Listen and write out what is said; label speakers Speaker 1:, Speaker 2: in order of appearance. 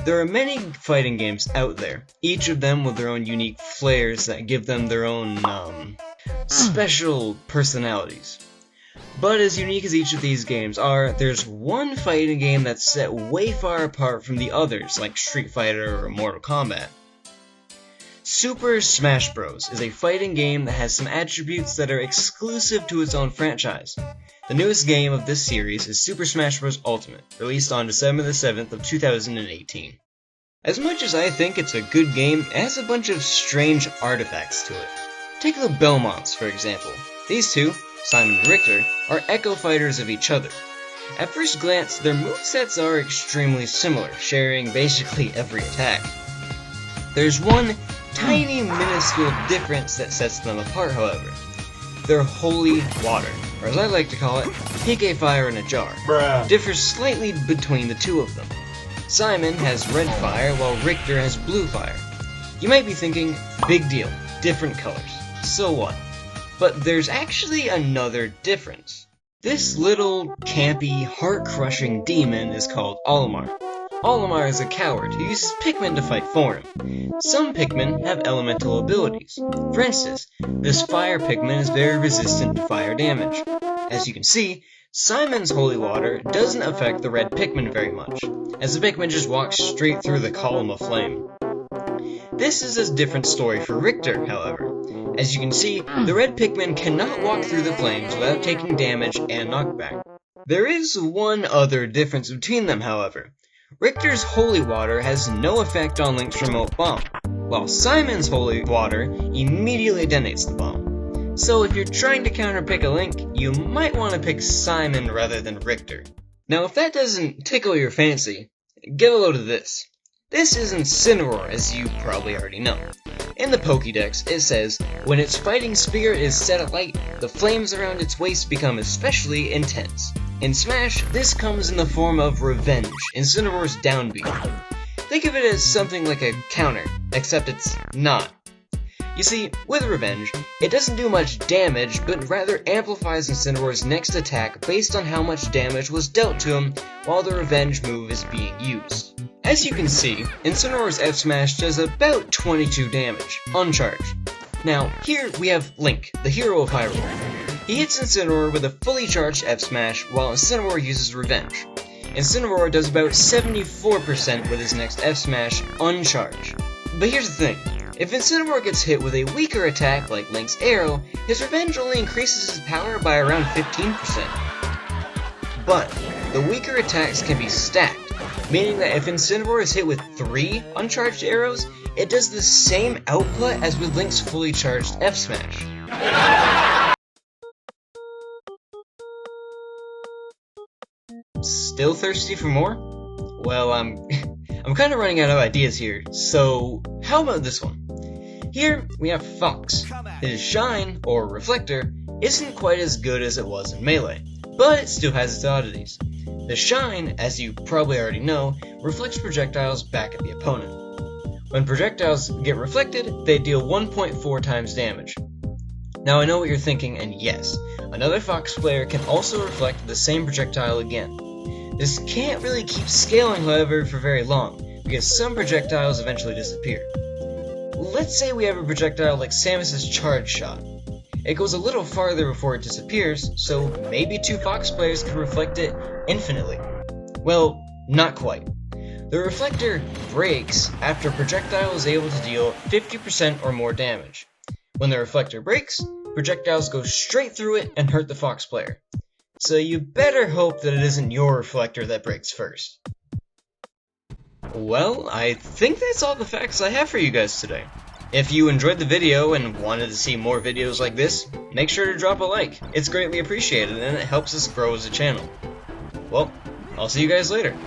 Speaker 1: There are many fighting games out there, each of them with their own unique flares that give them their own, special personalities. But as unique as each of these games are, there's one fighting game that's set way far apart from the others, like Street Fighter or Mortal Kombat. Super Smash Bros. Is a fighting game that has some attributes that are exclusive to its own franchise. The newest game of this series is Super Smash Bros. Ultimate, released on December the 7th of 2018. As much as I think it's a good game, it has a bunch of strange artifacts to it. Take the Belmonts, for example. These two, Simon and Richter, are echo fighters of each other. At first glance, their movesets are extremely similar, sharing basically every attack. There's one tiny minuscule difference that sets them apart, however. Their holy water, or as I like to call it, PK fire in a jar, differs slightly between the two of them. Simon has red fire while Richter has blue fire. You might be thinking, big deal, different colors, so what? But there's actually another difference. This little, campy, heart-crushing demon is called Olimar. Olimar is a coward who uses Pikmin to fight for him. Some Pikmin have elemental abilities. For instance, this fire Pikmin is very resistant to fire damage. As you can see, Simon's holy water doesn't affect the red Pikmin very much, as the Pikmin just walks straight through the column of flame. This is a different story for Richter, however. As you can see, the red Pikmin cannot walk through the flames without taking damage and knockback. There is one other difference between them, however. Richter's holy water has no effect on Link's remote bomb, while Simon's holy water immediately detonates the bomb. So if you're trying to counterpick a Link, you might want to pick Simon rather than Richter. Now if that doesn't tickle your fancy, get a load of this. This is Incineroar, as you probably already know. In the Pokédex, it says, when its fighting spirit is set alight, the flames around its waist become especially intense. In Smash, this comes in the form of Revenge, Incineroar's down beat. Think of it as something like a counter, except it's not. You see, with Revenge, it doesn't do much damage, but rather amplifies Incineroar's next attack based on how much damage was dealt to him while the Revenge move is being used. As you can see, Incineroar's F-Smash does about 22 damage, uncharged. Now, here we have Link, the hero of Hyrule. He hits Incineroar with a fully charged F-Smash, while Incineroar uses Revenge. Incineroar does about 74% with his next F-Smash, uncharged. But here's the thing, if Incineroar gets hit with a weaker attack like Link's Arrow, his Revenge only increases his power by around 15%. But, the weaker attacks can be stacked, meaning that if Incineroar is hit with 3 uncharged arrows, it does the same output as with Link's fully charged F-Smash. Still thirsty for more? Well, I'm kind of running out of ideas here, so how about this one? Here, we have Fox. His Shine, or Reflector, isn't quite as good as it was in Melee, but it still has its oddities. The Shine, as you probably already know, reflects projectiles back at the opponent. When projectiles get reflected, they deal 1.4 times damage. Now I know what you're thinking, and yes, another Fox player can also reflect the same projectile again. This can't really keep scaling, however, for very long, because some projectiles eventually disappear. Let's say we have a projectile like Samus's Charge Shot. It goes a little farther before it disappears, so maybe 2 Fox players could reflect it infinitely. Well, not quite. The reflector breaks after a projectile is able to deal 50% or more damage. When the reflector breaks, projectiles go straight through it and hurt the Fox player. So you better hope that it isn't your reflector that breaks first. Well, I think that's all the facts I have for you guys today. If you enjoyed the video and wanted to see more videos like this, make sure to drop a like. It's greatly appreciated and it helps us grow as a channel. Well, I'll see you guys later.